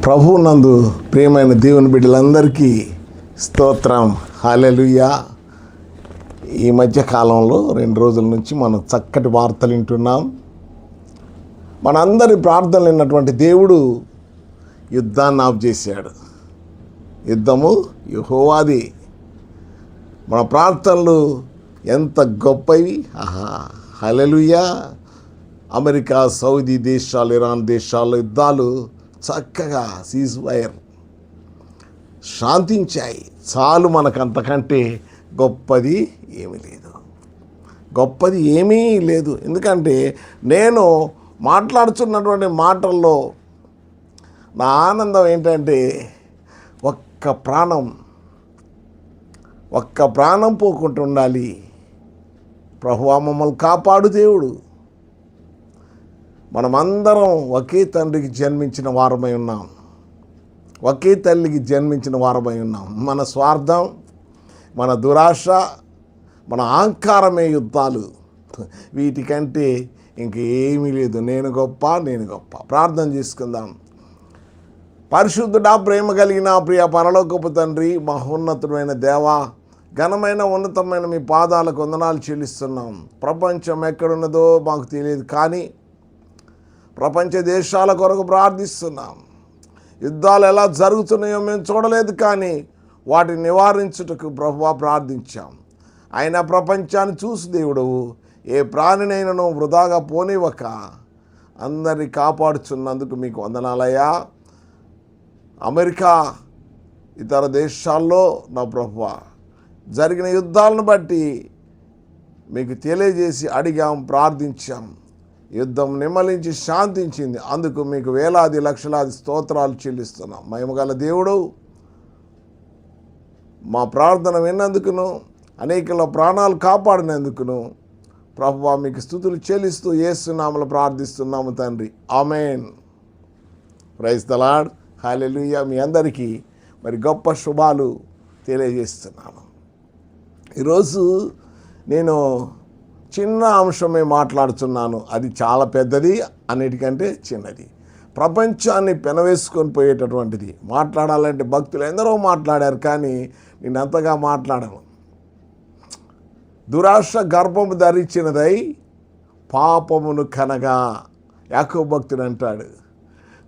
ప్రభువు నందు ప్రియమైన దేవుని బిడ్డలందరికీ స్తోత్రం. హల్లెలూయా. ఈ మధ్య కాలంలో 2 రోజుల నుంచి మనం చక్కటి వార్తలు వింటున్నాం. మనందరి ప్రార్థనలు విన్నటువంటి దేవుడు యుద్ధాన్ని ఆఫ్ చేశాడు. యుద్ధము యెహోవాది. మన ప్రార్థనలు ఎంత గొప్పవి. హల్లెలూయా. అమెరికా, సౌదీ దేశాలు, ఇరాన్ దేశాల్లో యుద్ధాలు చక్కగా సీజ్ ఫైర్ శాంతించాయి. చాలు, మనకు అంతకంటే గొప్పది ఏమీ లేదు. గొప్పది ఏమీ లేదు. ఎందుకంటే నేను మాట్లాడుతున్నటువంటి మాటల్లో నా ఆనందం ఏంటంటే ఒక్క ప్రాణం పోకుండా ఉండాలి. ప్రభువా మమ్మల్ని కాపాడు దేవుడు. మనమందరం ఒకే తండ్రికి జన్మించిన వారమై ఉన్నాం. ఒకే తల్లికి జన్మించిన వారమై ఉన్నాం. మన స్వార్థం, మన దురాశ, మన అహంకారమే యుద్ధాలు. వీటికంటే ఇంకేమీ లేదు. నేను గొప్ప. ప్రార్థన చేసుకుందాం. పరిశుద్ధుడా, ప్రేమ కలిగిన ప్రియ పరలోకపు తండ్రి, మహోన్నతుడైన దేవా, ఘనమైన ఉన్నతమైన మీ పాదాలకు వందనాలు చెల్లిస్తున్నాం. ప్రపంచం ఎక్కడున్నదో మాకు తెలియదు, కానీ ప్రపంచ దేశాల కొరకు ప్రార్థిస్తున్నాం. యుద్ధాలు ఎలా జరుగుతున్నాయో మేము చూడలేదు, కానీ వాటిని నివారించుటకు ప్రభువా ప్రార్థించాం. అయినా ప్రపంచాన్ని చూసి దేవుడవు ఏ ప్రాణినైనను వృధాగా పోనివ్వక అందరినీ కాపాడుచున్నందుకు మీకు వందనాలయ్యా. అమెరికా, ఇతర దేశాల్లో నా ప్రభువా జరిగిన యుద్ధాలను బట్టి మీకు తెలియజేసి అడిగాం, ప్రార్థించాం. యుద్ధం నిమ్మలించి శాంతించింది. అందుకు మీకు వేలాది లక్షలాది స్తోత్రాలు చెల్లిస్తున్నాం. మహిమగల దేవుడు, మా ప్రార్థన విన్నందుకును, అనేకల ప్రాణాలు కాపాడినందుకును ప్రభువా మీకు స్తుతులు చెల్లిస్తూ యేసు నామములో ప్రార్థిస్తున్నాము తండ్రి. ఆమేన్. Praise the lord. హల్లెలూయా. మీ అందరికీ మరి గొప్ప శుభాలు తెలియజేస్తున్నాను. ఈరోజు నేను చిన్న అంశమే మాట్లాడుతున్నాను. అది చాలా పెద్దది, అన్నిటికంటే చిన్నది. ప్రపంచాన్ని పెనవేసుకొని పోయేటటువంటిది. మాట్లాడాలంటే భక్తులు ఎందరో మాట్లాడారు, కానీ నేను అంతగా మాట్లాడను. దురాశ గర్భము ధరించినదై పాపమును కనగా. యాకోబు భక్తుడు అంటాడు,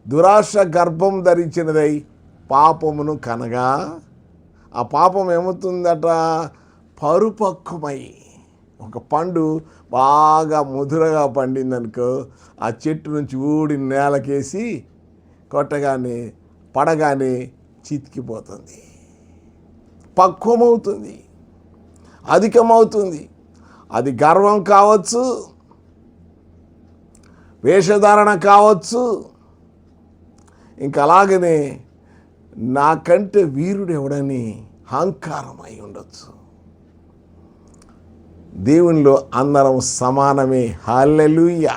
దురాశ గర్భం ధరించినదై పాపమును కనగా. ఆ పాపం ఏమవుతుందట? పరిపక్వమై. ఒక పండు బాగా ముదురగా పండిందనుకో, ఆ చెట్టు నుంచి ఊడి నేలకేసి కొట్టగానే పడగానే చితికిపోతుంది. పక్వమవుతుంది, అధికమవుతుంది. అది గర్వం కావచ్చు, వేషధారణ కావచ్చు, ఇంకా అలాగనే నాకంటే వీరుడు ఎవడని అహంకారం అయి ఉండొచ్చు. దేవునిలో అందరం సమానమే. హల్లెలూయా.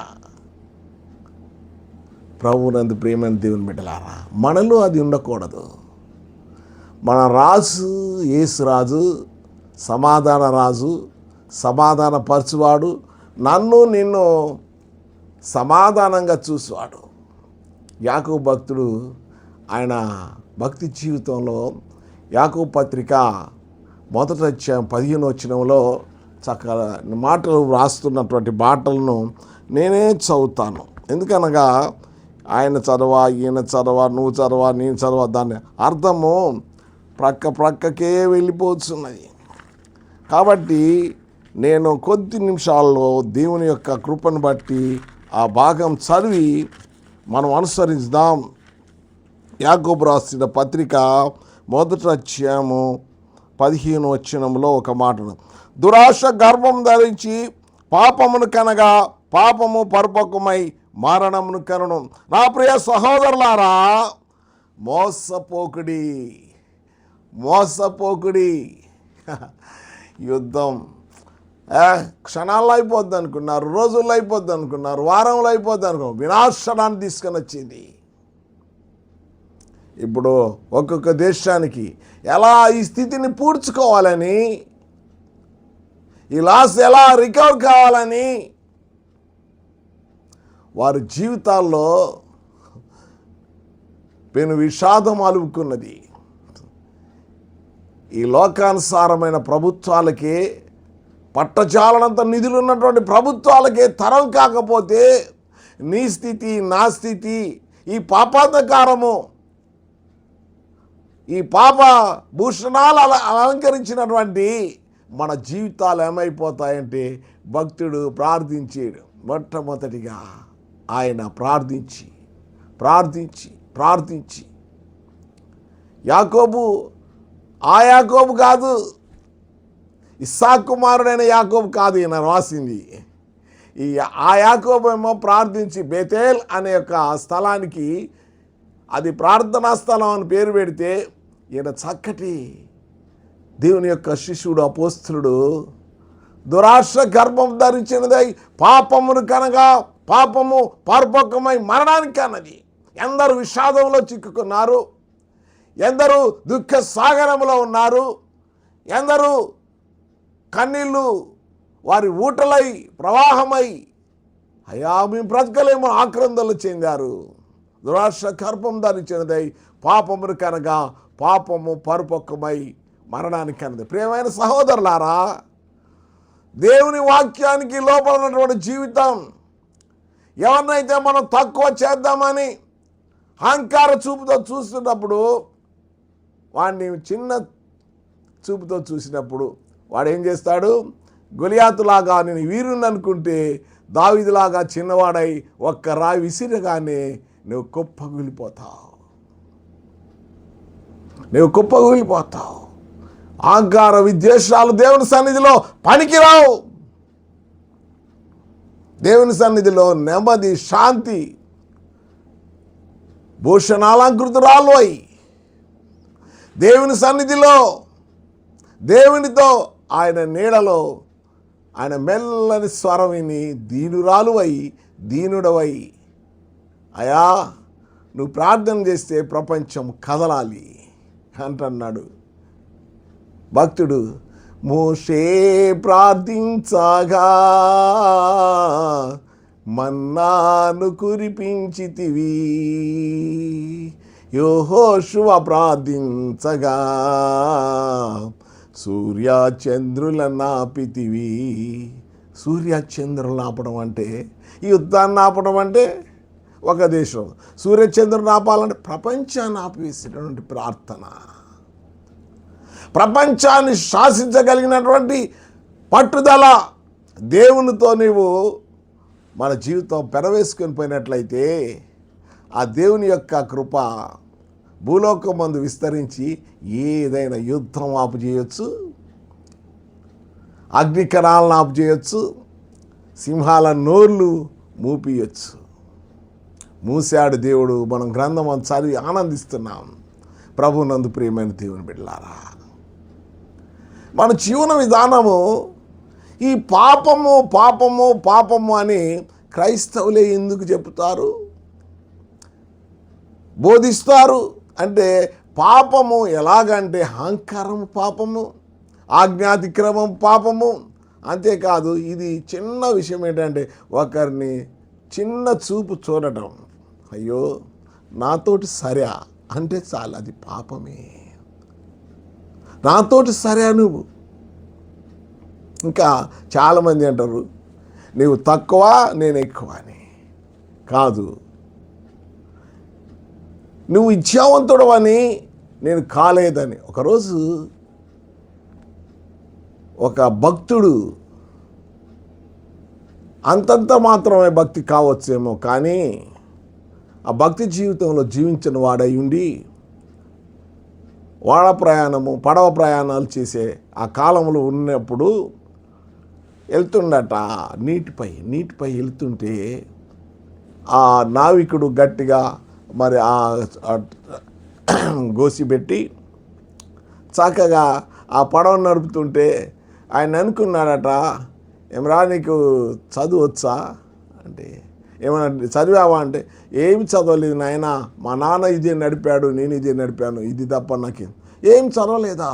ప్రభువునందు ప్రియమైన దేవుని బిడ్డలారా, మనలో అది ఉండకూడదు. మన రాజు యేసు రాజు, సమాధాన రాజు, సమాధాన పరచువాడు, నన్ను నిన్ను సమాధానంగా చూసేవాడు. యాకోబు భక్తుడు ఆయన భక్తి జీవితంలో యాకోబు పత్రిక 1వ అధ్యాయం 15వ వచనంలో చక్కగా మాటలు రాస్తున్నటువంటి మాటలను నేనే చదువుతాను. ఎందుకనగా ఆయన చదవా, ఈయన చదవా, నువ్వు చదవా, నేను చదవా, దాని అర్థము ప్రక్కకే వెళ్ళిపోతున్నది. కాబట్టి నేను కొద్ది నిమిషాల్లో దేవుని యొక్క కృపను బట్టి ఆ భాగం చదివి మనం అనుసరిద్దాం. యాకోబు రాసిన పత్రిక 1వ అధ్యాయము 15వ వచనంలో ఒక మాటను, దురాశ గర్భం ధరించి పాపమును కనగా పాపము పరిపక్వమై మరణమును కనును. నా ప్రియ సహోదరులారా, మోసపోకుడి. యుద్ధం క్షణాల్లో అయిపోద్ది అనుకున్నారు, రోజుల్లో అయిపోద్ది అనుకున్నారు, వారంలో అయిపోద్ది అనుకున్నారు. వినాశనాన్ని తీసుకొని వచ్చింది. ఇప్పుడు ఒక్కొక్క దేశానికి ఎలా ఈ స్థితిని పూడ్చుకోవాలని, ఈ లాస్ ఎలా రికవర్ కావాలని వారి జీవితాల్లో పెను విషాదం అలుముకున్నది. ఈ లోకానుసారమైన ప్రభుత్వాలకే, పట్టజాలనంత నిధులు ఉన్నటువంటి ప్రభుత్వాలకే తరం కాకపోతే నీ స్థితి, నా స్థితి, ఈ పాపాంధకారము, ఈ పాప భూషణాలు అలంకరించినటువంటి మన జీవితాలు ఏమైపోతాయంటే, భక్తుడు ప్రార్థించాడు. మొట్టమొదటిగా ఆయన ప్రార్థించి యాకోబు, ఆ యాకోబు కాదు, ఇస్సాకు కుమారుడైన యాకోబు కాదు ఈయన రాసింది. ఆ యాకోబు ఏమో ప్రార్థించి బేతేల్ అనే యొక్క స్థలానికి, అది ప్రార్థనా స్థలం అని పేరు పెడితే, ఈయన చక్కటి దేవుని యొక్క శిష్యుడు, అపోస్తలుడు, దురాశ గర్భం ధరించినదై పాపమును కనగా పాపము పరిపక్వమై మరణానికి అన్నది. ఎందరు విషాదంలో చిక్కుకున్నారు, ఎందరు దుఃఖ సాగరంలో ఉన్నారు, ఎందరు కన్నీళ్ళు వారి ఊటలై ప్రవాహమై అయ్యా మేము బ్రతకలేమో ఆక్రందనలు చెందారు. దురాశ గర్భం ధరించినదై పాపమును కనగా పాపము పరిపక్వమై మరణానికి అన్నది. ప్రియమైన సహోదరులారా, దేవుని వాక్యానికి లోపల ఉన్నటువంటి జీవితం, ఎవరినైతే మనం తక్కువ చేద్దామని అహంకార చూపుతో చూస్తున్నప్పుడు, వాడిని చిన్న చూపుతో చూసినప్పుడు వాడు ఏం చేస్తాడు? గొలియాతులాగా నేను వీరుని అనుకుంటే దావీదులాగా చిన్నవాడై ఒక్క రాయి విసిరగానే నువ్వు కుప్పగూలిపోతావు. అహంకార విద్వేషాలు దేవుని సన్నిధిలో పనికిరావు. దేవుని సన్నిధిలో నెమ్మది, శాంతి, భూషణాలంకృతురాలు అయి దేవుని సన్నిధిలో, దేవునితో, ఆయన నీడలో, ఆయన మెల్లని స్వరం విని దీనుడవై అయా నువ్వు ప్రార్థన చేస్తే ప్రపంచం కదలాలి అంటున్నాడు భక్తుడు. మోషే ప్రార్థించగా మన్నాను కురిపించితివి, యెహోషువ ప్రార్థించగా సూర్యచంద్రులను ఆపితివి. సూర్యచంద్రులను ఆపడం అంటే, ఈ యుద్ధాన్ని ఆపడం అంటే ఒక దేశం, సూర్యచంద్రులను ఆపాలంటే ప్రపంచాన్ని ఆపివేసేటటువంటి ప్రార్థన. ప్రపంచాన్ని శాసించగలిగినటువంటి పట్టుదల దేవునితో నీవు మన జీవితం పెరవేసుకొని పోయినట్లయితే, ఆ దేవుని యొక్క కృప భూలోకమందు విస్తరించి ఏదైనా యుద్ధం ఆపు చేయొచ్చు, అగ్నికణాలను ఆపు చేయొచ్చు, సింహాల నోర్లు మూపియొచ్చు. మూసాడు దేవుడు. మనం గ్రంథం చదివి ఆనందిస్తున్నాం. ప్రభునందు ప్రియమైన దేవుని బిడ్డలారా, మన జీవన విధానము ఈ పాపము అని క్రైస్తవులే ఎందుకు చెప్తారు, బోధిస్తారు అంటే, పాపము ఎలాగంటే అహంకారం పాపము, ఆజ్ఞాతిక్రమం పాపము. అంతేకాదు, ఇది చిన్న విషయం ఏంటంటే ఒకరిని చిన్న చూపు చూడటం. అయ్యో నాతోటి సరే అంటే చాలు, అది పాపమే. నాతోటి సరే నువ్వు. ఇంకా చాలామంది అంటారు నీవు తక్కువ నేను ఎక్కువ అని. కాదు, నువ్వు ఇచ్చావంతుడు అని నేను కాలేదని. ఒకరోజు ఒక భక్తుడు, అంతంత మాత్రమే భక్తి కావచ్చేమో కానీ ఆ భక్తి జీవితంలో జీవించిన వాడై ఉండి పడవ ప్రయాణాలు చేసే ఆ కాలంలో ఉన్నప్పుడు వెళ్తుండట నీటిపై వెళ్తుంటే ఆ నావికుడు గట్టిగా మరి ఆ గోసిపెట్టి చక్కగా ఆ పడవ నడుపుతుంటే ఆయన అనుకున్నాడట, ఏమరా నీకు చదువు వచ్చా అంటే, ఏమన్నా చదివావా అంటే, ఏమి చదవలేదు నాయన, మా నాన్న ఇదే నడిపాడు, నేను ఇదే నడిపాను, ఇది తప్ప నాకేం ఏం చదవలేదా,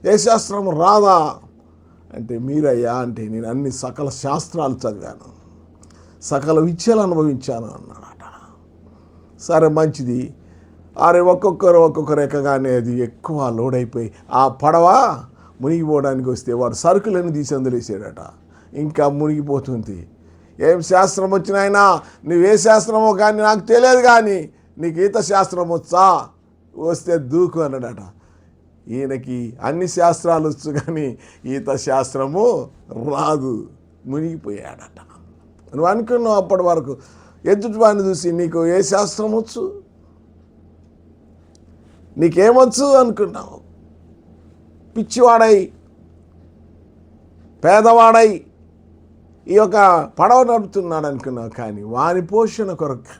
ఏ శాస్త్రం రాదా అంటే, మీరయ్యా అంటే నేను అన్ని సకల శాస్త్రాలు చదివాను, సకల విద్యలు అనుభవించాను అన్నాడట. సరే మంచిది, అరే ఒక్కొక్కరు ఎక్కగానే అది ఎక్కువ లోడ్ అయిపోయి ఆ పడవ మునిగిపోవడానికి వస్తే వాడు సరుకులను తీసి అందులేసాడట. ఇంకా మునిగిపోతుంది. ఏం శాస్త్రం వచ్చినాయినా, నువ్వే శాస్త్రమో కానీ నాకు తెలియదు, కానీ నీకు ఈత శాస్త్రం వస్తే దూకు అన్నాడట. ఈయనకి అన్ని శాస్త్రాలు వచ్చు కానీ ఈత శాస్త్రము రాదు, మునిగిపోయాడట. నువ్వు అనుకున్నావు అప్పటి వరకు ఎదుటి వాడిని చూసి నీకు ఏ శాస్త్రం వచ్చు, నీకేమొచ్చు అనుకున్నావు. పిచ్చివాడై పేదవాడై ఈ యొక్క పడవ నడుపుతున్నాడు అనుకున్నావు. కానీ వాని పోషణ కొరకు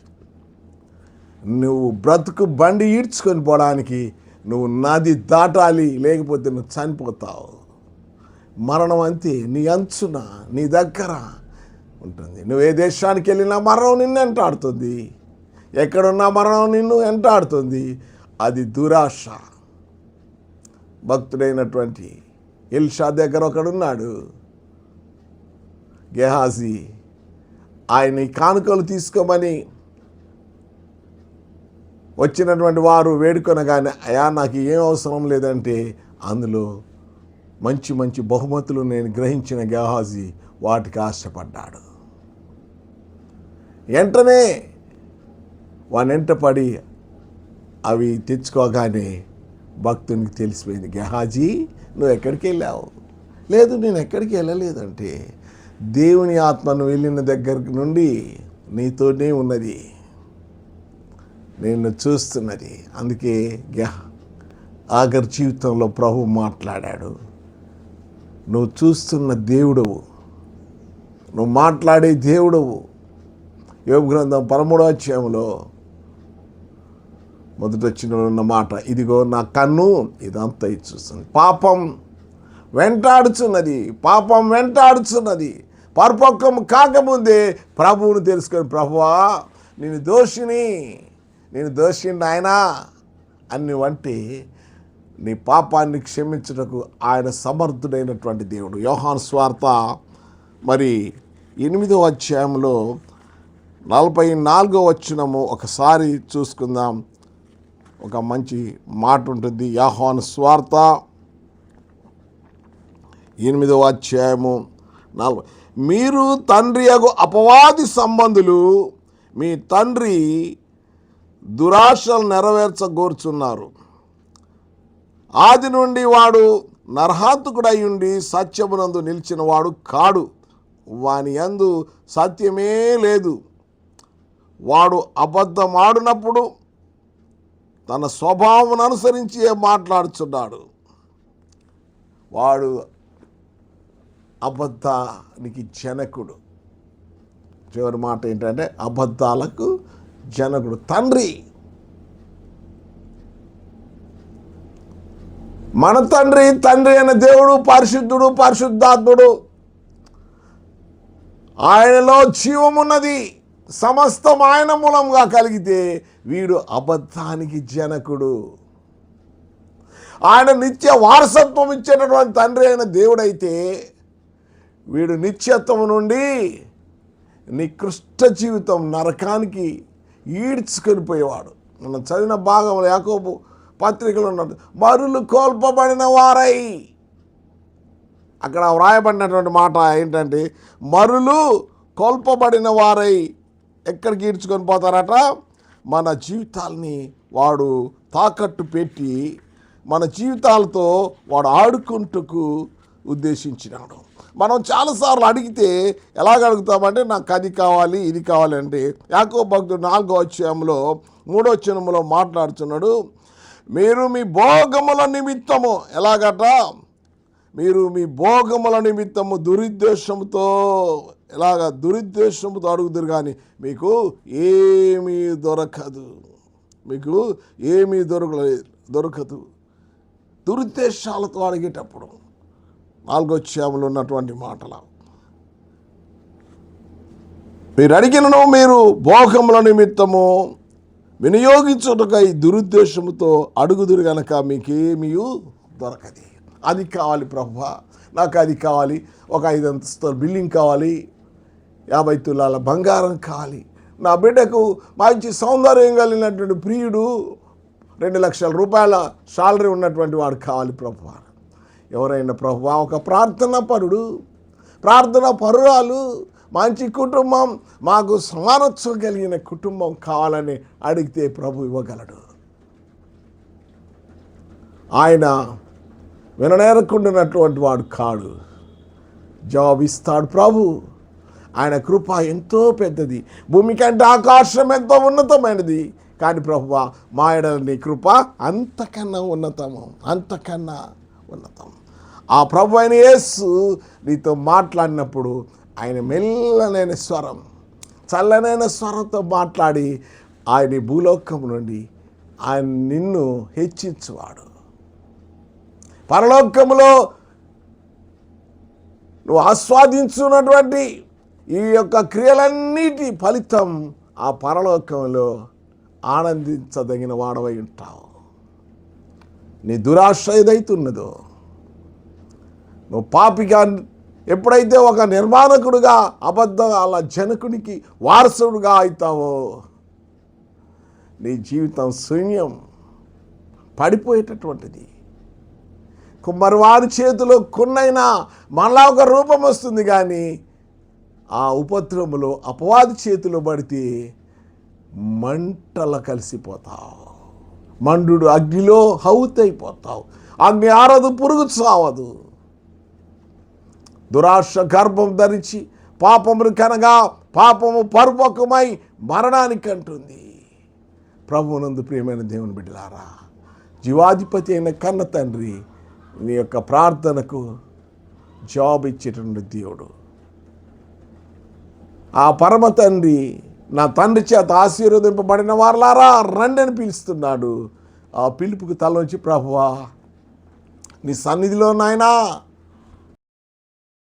నువ్వు బ్రతుకు బండి ఈడ్చుకొని పోవడానికి నువ్వు నది దాటాలి, లేకపోతే నువ్వు చనిపోతావు. మరణం అంతే, నీ అంచున నీ దగ్గర ఉంటుంది. నువ్వు ఏ దేశానికి వెళ్ళినా మరణం నిన్ను వెంటాడుతుంది, ఎక్కడున్నా మరణం నిన్ను వెంటాడుతుంది. అది దురాశ. భక్తుడైనటువంటి ఎల్షా దగ్గర ఒకడున్నాడు, గెహాజీ. ఆయన కానుకలు తీసుకోమని వచ్చినటువంటి వారు వేడుకొనగానే, అయా నాకు ఏం అవసరం లేదంటే అందులో మంచి మంచి బహుమతులు నేను గ్రహించిన గెహాజీ వాటికి ఆశపడ్డాడు. వెంటనే వానెంట పడి అవి తెచ్చుకోగానే భక్తునికి తెలిసిపోయింది, గెహాజీ నువ్వు ఎక్కడికి వెళ్ళావు? లేదు, నేను ఎక్కడికి వెళ్ళలేదంటే దేవుని ఆత్మను వెళ్ళిన దగ్గర నుండి నీతోనే ఉన్నది, నిన్ను చూస్తున్నది. అందుకే ఆఖరి జీవితంలో ప్రభు మాట్లాడాడు, నువ్వు చూస్తున్న దేవుడవు, నువ్వు మాట్లాడే దేవుడవు. యోబు గ్రంథం 13వ అధ్యాయంలో మొదటి వచనంలో ఉన్న మాట, ఇదిగో నా కన్ను ఇదంతా చూస్తుంది. పాపం వెంటాడుచున్నది. పరిపక్వం కాకముందే ప్రభువును తెలుసుకొని, ప్రభువా నేను దోషిని నాయనా అని వంటి నీ పాపాన్ని క్షమించుటకు ఆయన సమర్థుడైనటువంటి దేవుడు. యోహాను సువార్త 8వ అధ్యాయంలో 44వ వచనము ఒకసారి చూసుకుందాం. ఒక మంచి మాట ఉంటుంది. యోహాను సువార్త 8వ అధ్యాయము 4, మీరు తండ్రి యగు అపవాది సంబంధులు, మీ తండ్రి దురాశలు నెరవేర్చగోరుచున్నారు. ఆది నుండి వాడు నరహంతకుడై ఉండి సత్యమునందు నిలిచిన వాడు కాడు, వాని యందు సత్యమే లేదు. వాడు అబద్ధమాడినప్పుడు తన స్వభావం అనుసరించి మాట్లాడుచున్నాడు. వాడు అబద్ధానికి జనకుడు. చివరి మాట ఏంటంటే అబద్ధాలకు జనకుడు తండ్రి. మన తండ్రి అయిన దేవుడు పరిశుద్ధుడు, పరిశుద్ధాత్ముడు. ఆయనలో జీవమున్నది, సమస్తం ఆయన మూలంగా కలిగితే వీడు అబద్ధానికి జనకుడు. ఆయన నిత్య వారసత్వం ఇచ్చేటటువంటి తండ్రి అయిన దేవుడైతే వీడు నిత్యత్వం నుండి నికృష్ట జీవితం నరకానికి ఈడ్చుకొని పోయేవాడు. మనం చదివిన భాగంలో యాకోబు పత్రికలు ఉన్నట్టు మరులు కోల్పబడిన వారై, అక్కడ వ్రాయబడినటువంటి మాట ఏంటంటే మరులు కోల్పబడిన వారై ఎక్కడికి ఈడ్చుకొని పోతారట? మన జీవితాల్ని వాడు తాకట్టు పెట్టి మన జీవితాలతో వాడు ఆడుకుంటూ ఉద్దేశించినాడు. మనం చాలాసార్లు అడిగితే ఎలాగ అడుగుతామంటే నాకు అది కావాలి ఇది కావాలి అంటే, యాకోబు భక్తుడు 4వ అధ్యాయంలో 3వ వచనంలో మాట్లాడుతున్నాడు, మీరు మీ భోగముల నిమిత్తము ఎలాగట? మీరు మీ భోగముల నిమిత్తము దురుద్దేశంతో అడుగుతారు, కానీ మీకు ఏమీ దొరకదు. దురుద్దేశాలతో అడిగేటప్పుడు 4వ అధ్యాయంలో ఉన్నటువంటి మాటలు, మీరు అడిగినను మీరు భోగముల నిమిత్తము వినియోగించుటకై దురుద్దేశముతో అడుగుదురు గనక మీకేమీ దొరకది. అది కావాలి ప్రభువా, నాకు అది కావాలి, ఒక 5 అంతస్తుల బిల్డింగ్ కావాలి, 50 తులాల బంగారం కావాలి, నా బిడ్డకు మంచి సౌందర్యం కలిగినటువంటి ప్రియుడు 2,00,000 శాలరీ ఉన్నటువంటి వాడు కావాలి ప్రభువా. ఎవరైనా ప్రభువా ఒక ప్రార్థనా పరుడు, ప్రార్థనా పరురాలు, మంచి కుటుంబం, మాకు సమానత్వం కలిగిన కుటుంబం కావాలని అడిగితే ప్రభు ఇవ్వగలడు. ఆయన విననేరకుండానటువంటి వాడు కాడు, జవాబిస్తాడు ప్రభు. ఆయన కృప ఎంతో పెద్దది, భూమి కంటే ఆకాశం ఎంతో ఉన్నతమైనది. కానీ ప్రభువా మా ఎడల నీ కృప అంతకన్నా ఉన్నతము, అంతకన్నా ఉన్నతం. ఆ ప్రభు అయిన యేసు నీతో మాట్లాడినప్పుడు ఆయన మెల్లనైన స్వరం, చల్లనైన స్వరంతో మాట్లాడి ఆయన భూలోకం నుండి ఆయన నిన్ను హెచ్చించువాడు. పరలోకములో నువ్వు ఆస్వాదించున్నటువంటి ఈ యొక్క క్రియలన్నిటి ఫలితం ఆ పరలోకంలో ఆనందించదగిన వాడవై ఉంటావు. నీ దురాశ ఏదైతున్నదో, నువ్వు పాపిగా ఎప్పుడైతే ఒక నిర్మాణకుడుగా అబద్ధాల జనకునికి వారసుడుగా అవుతావో నీ జీవితం శూన్యం, పడిపోయేటటువంటిది. కుమ్మరివారి చేతిలో కొన్నైనా మళ్ళా ఒక రూపం వస్తుంది, కానీ ఆ ఉపద్రవములో అపవాది చేతిలో పడితే మంటల కలిసిపోతావు, మండు అగ్నిలో హౌతైపోతావు. అగ్ని ఆరదు, పురుగు చావదు. దురాశ గర్భం ధరించి పాపమును కనగా పాపము పరిపక్వమై మరణానికి అంటుంది. ప్రభువునందు ప్రియమైన దేవుని బిడ్డలారా, జీవాధిపతి అయిన కన్న తండ్రి నీ యొక్క ప్రార్థనకు జవాబు ఇచ్చేటువంటి దేవుడు. ఆ పరమ తండ్రి నా తండ్రి చేత ఆశీర్వదింపబడిన వారలారా రండి అని పిలుస్తున్నాడు. ఆ పిలుపుకు తలొంచి ప్రభువా నీ సన్నిధిలో నాయనా